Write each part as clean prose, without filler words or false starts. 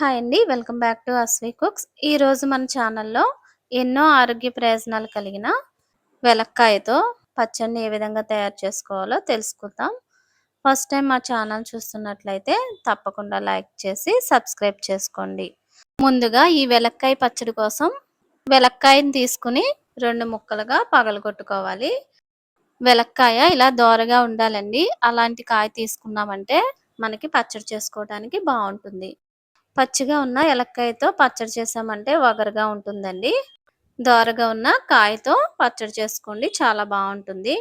Hi అండి. Welcome back to Aswi cooks. ఈరోజు మన ఛానల్లో ఎన్నో ఆరోగ్య ప్రయోజనాలు కలిగిన వెలక్కాయతో పచ్చడిని ఏ విధంగా తయారు చేసుకోవాలో తెలుసుకుందాం. ఫస్ట్ టైం మా ఛానల్ చూస్తున్నట్లయితే తప్పకుండా లైక్ చేసి సబ్స్క్రైబ్ చేసుకోండి. ముందుగా ఈ వెలక్కాయ పచ్చడి కోసం వెలక్కాయని తీసుకుని 2 ముక్కలుగా పగలగొట్టుకోవాలి. వెలక్కాయ ఇలా దోరగా ఉండాలండి. అలాంటి కాయ తీసుకున్నామంటే మనకి పచ్చడి చేసుకోవడానికి బాగుంటుంది. పచ్చిగా ఉన్న ఎలక్కాయతో పచ్చడి చేసామంటే వగరుగా ఉంటుందండి. దోరగా ఉన్న కాయతో పచ్చడి చేసుకోండి, చాలా బాగుంటుంది.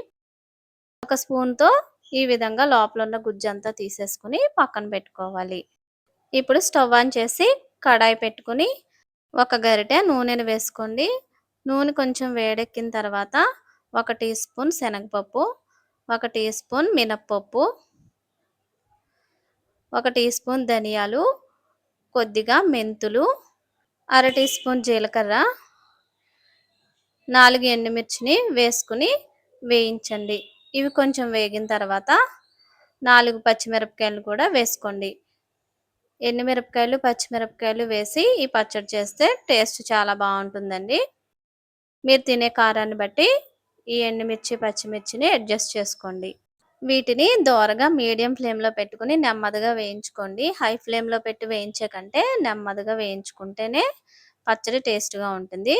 ఒక స్పూన్తో ఈ విధంగా లోపల ఉన్న గుజ్జంతా తీసేసుకుని పక్కన పెట్టుకోవాలి. ఇప్పుడు స్టవ్ ఆన్ చేసి కడాయి పెట్టుకుని ఒక గరిటె నూనెను వేసుకోండి. నూనె కొంచెం వేడెక్కిన తర్వాత 1 టీ స్పూన్ శనగపప్పు, 1 టీ స్పూన్ మినప్పప్పు, 1 టీ స్పూన్ ధనియాలు, కొద్దిగా మెంతులు, 1/2 టీ స్పూన్ జీలకర్ర, 4 ఎండుమిర్చిని వేసుకుని వేయించండి. ఇవి కొంచెం వేగిన తర్వాత 4 పచ్చిమిరపకాయలు కూడా వేసుకోండి. ఎండుమిరపకాయలు, పచ్చిమిరపకాయలు వేసి ఈ పచ్చడి చేస్తే టేస్ట్ చాలా బాగుంటుందండి. మీరు తినే కారాన్ని బట్టి ఈ ఎండుమిర్చి, పచ్చిమిర్చిని అడ్జస్ట్ చేసుకోండి. వీటిని దోరగా మీడియం ఫ్లేమ్లో పెట్టుకుని నెమ్మదిగా వేయించుకోండి. హై ఫ్లేమ్లో పెట్టి వేయించే కంటే నెమ్మదిగా వేయించుకుంటేనే పచ్చడి టేస్ట్గా ఉంటుంది.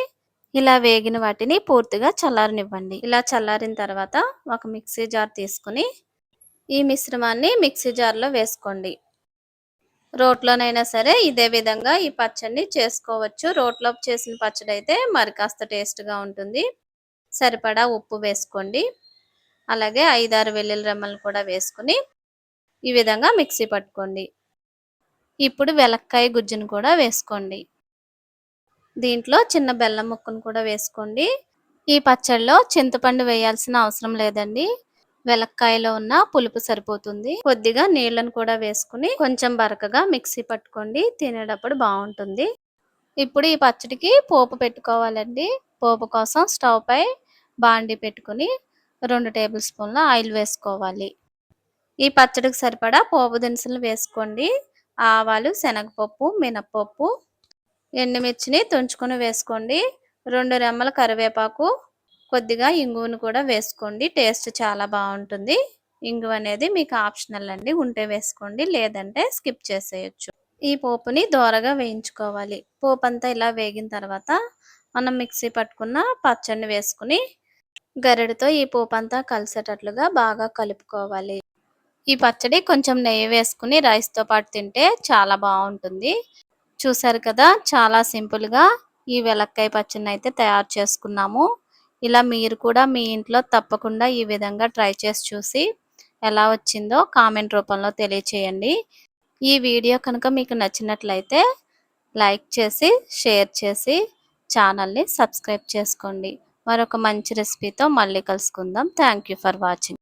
ఇలా వేగిన వాటిని పూర్తిగా చల్లారనివ్వండి. ఇలా చల్లారిన తర్వాత ఒక మిక్సీ జార్ తీసుకుని ఈ మిశ్రమాన్ని మిక్సీ జార్లో వేసుకోండి. రోట్లోనైనా సరే ఇదే విధంగా ఈ పచ్చడిని చేసుకోవచ్చు. రోట్లో చేసిన పచ్చడి అయితే మరి కాస్త టేస్ట్గా ఉంటుంది. సరిపడా ఉప్పు వేసుకోండి. అలాగే 5-6 వెల్లుల్లి రెమ్మలు కూడా వేసుకుని ఈ విధంగా మిక్సీ పట్టుకోండి. ఇప్పుడు వెలక్కాయ గుజ్జును కూడా వేసుకోండి. దీంట్లో చిన్న బెల్లం ముక్కను కూడా వేసుకోండి. ఈ పచ్చడిలో చింతపండు వేయాల్సిన అవసరం లేదండి. వెలక్కాయలో ఉన్న పులుపు సరిపోతుంది. కొద్దిగా నీళ్ళను కూడా వేసుకుని కొంచెం బరకగా మిక్సీ పట్టుకోండి. తినేటప్పుడు బాగుంటుంది. ఇప్పుడు ఈ పచ్చడికి పోపు పెట్టుకోవాలండి. పోపు కోసం స్టవ్ పై బాండి పెట్టుకుని 2 టేబుల్ స్పూన్ల ఆయిల్ వేసుకోవాలి. ఈ పచ్చడికి సరిపడా పోపు దినుసులు వేసుకోండి. ఆవాలు, శనగపప్పు, మినప్పప్పు, ఎండుమిర్చిని తుంచుకొని వేసుకోండి. 2 రెమ్మల కరివేపాకు, కొద్దిగా ఇంగువను కూడా వేసుకోండి. టేస్ట్ చాలా బాగుంటుంది. ఇంగువ అనేది మీకు ఆప్షనల్ అండి. ఉంటే వేసుకోండి, లేదంటే స్కిప్ చేసేయచ్చు. ఈ పోపుని దోరగా వేయించుకోవాలి. పోపు అంతా ఇలా వేగిన తర్వాత మనం మిక్సీ పట్టుకున్న పచ్చడిని వేసుకుని గరిటెతో ఈ పోపు అంతా కలిసేటట్లుగా బాగా కలుపుకోవాలి. ఈ పచ్చడి కొంచెం నెయ్యి వేసుకుని రైస్తో పాటు తింటే చాలా బాగుంటుంది. చూసారు కదా, చాలా సింపుల్గా ఈ వెలక్కాయ పచ్చడిని అయితే తయారు చేసుకున్నాము. ఇలా మీరు కూడా మీ ఇంట్లో తప్పకుండా ఈ విధంగా ట్రై చేసి చూసి ఎలా వచ్చిందో కామెంట్ రూపంలో తెలియచేయండి. ఈ వీడియో కనుక మీకు నచ్చినట్లయితే లైక్ చేసి, షేర్ చేసి ఛానల్ని సబ్స్క్రైబ్ చేసుకోండి. మరొక మంచి రెసిపీతో మళ్ళీ కలుసుకుందాం. Thank you for watching.